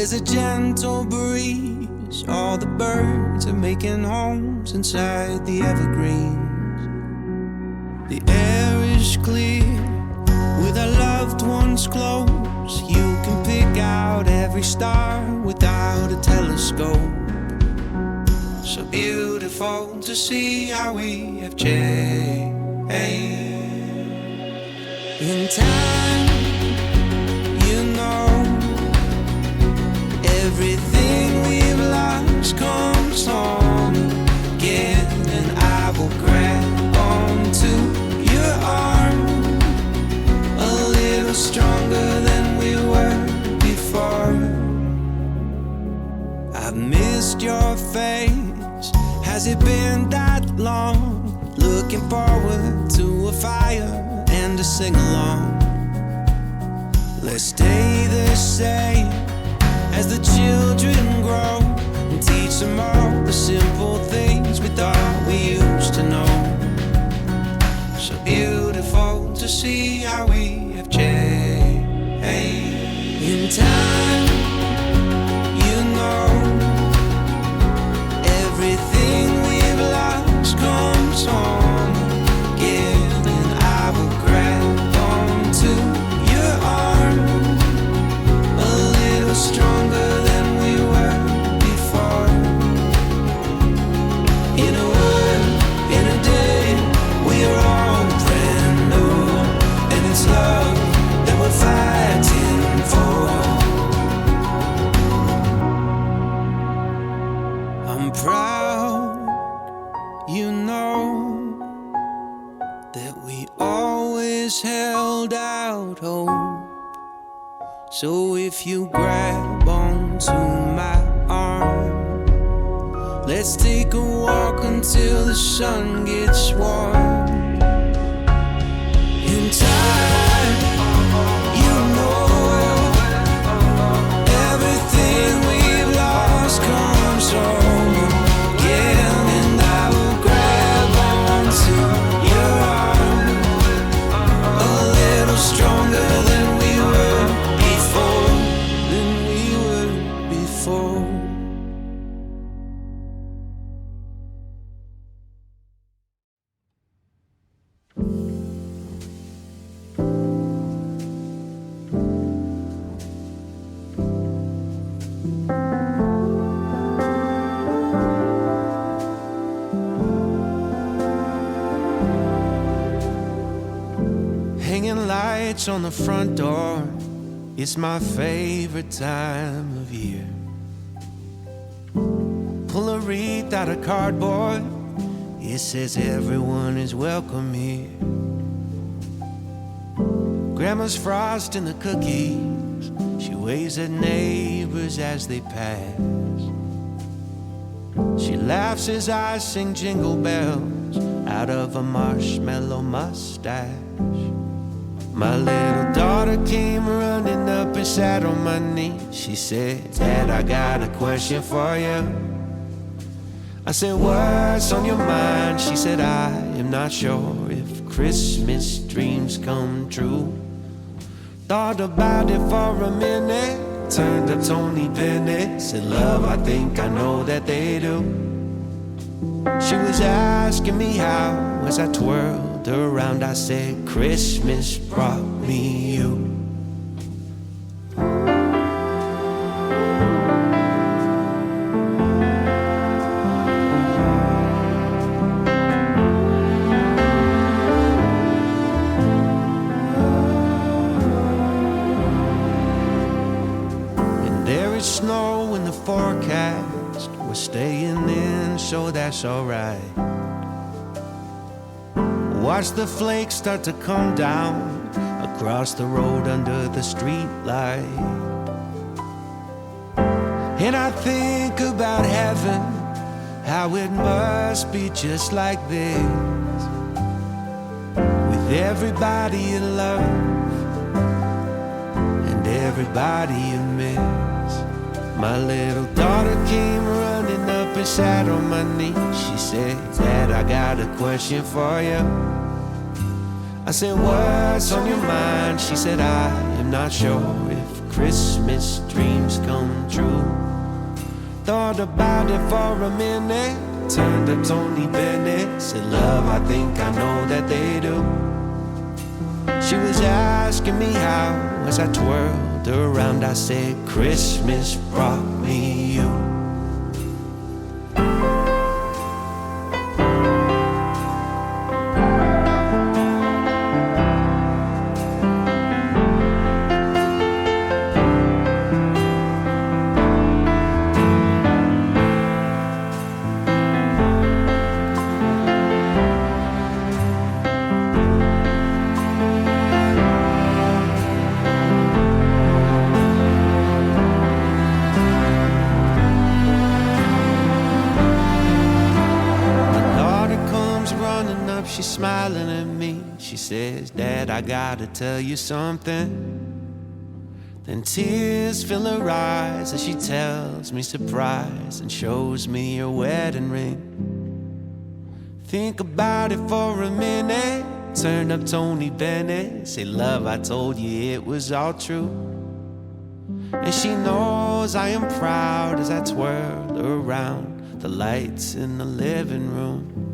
There's a gentle breeze, all the birds are making homes inside the evergreens. The air is clear, with our loved ones close. You can pick out every star without a telescope. So beautiful to see how we have changed. In time, you know, everything we've lost comes home again, and I will grab onto your arm a little stronger than we were before. I've missed your face, has it been that long? Looking forward to a fire and a sing-along. Let's stay the same as the children grow, and teach them all the simple things we thought we used to know. So beautiful to see how we have changed. In time, you know, everything we've lost comes home again, and I will grab onto your arm a little stronger than we were before. In a world, in a day, we are all brand new, and it's love that we're fighting for. I'm proud, you know, that we always held out hope. So if you grab onto my arm, let's take a walk until the sun gets warm. In time, you know, everything we've lost comes home again, and I will grab onto your arm a little stronger than we were before. Hanging lights on the front door, it's my favorite time of year. Pull a wreath out of cardboard, it says everyone is welcome here. Grandma's frosting the cookies, she waves at neighbors as they pass. She laughs as I sing jingle bells out of a marshmallow mustache. My little daughter came running up and sat on my knee. She said, Dad, I got a question for you. I said, what's on your mind? She said, I am not sure if Christmas dreams come true. Thought about it for a minute, turned up Tony Bennett, said, love, I think I know that they do. She was asking me how, as I twirled around, I said, Christmas brought me you. And there is snow in the forecast, we're staying in, so that's alright. Watch the flakes start to come down across the road under the street light. And I think about heaven, how it must be just like this, with everybody you love and everybody you miss. My little daughter came running up and sat on my knee. She said, Dad, I got a question for you. I said, what's on your mind? She said, I am not sure if Christmas dreams come true. Thought about it for a minute, turned to Tony Bennett, said, love, I think I know that they do. She was asking me how, as I twirled around, I said, Christmas brought me you. She's smiling at me. She says, Dad, I gotta tell you something. Then tears fill her eyes as she tells me surprise and shows me your wedding ring. Think about it for a minute, turn up Tony Bennett, say, love, I told you it was all true. And she knows I am proud as I twirl around the lights in the living room.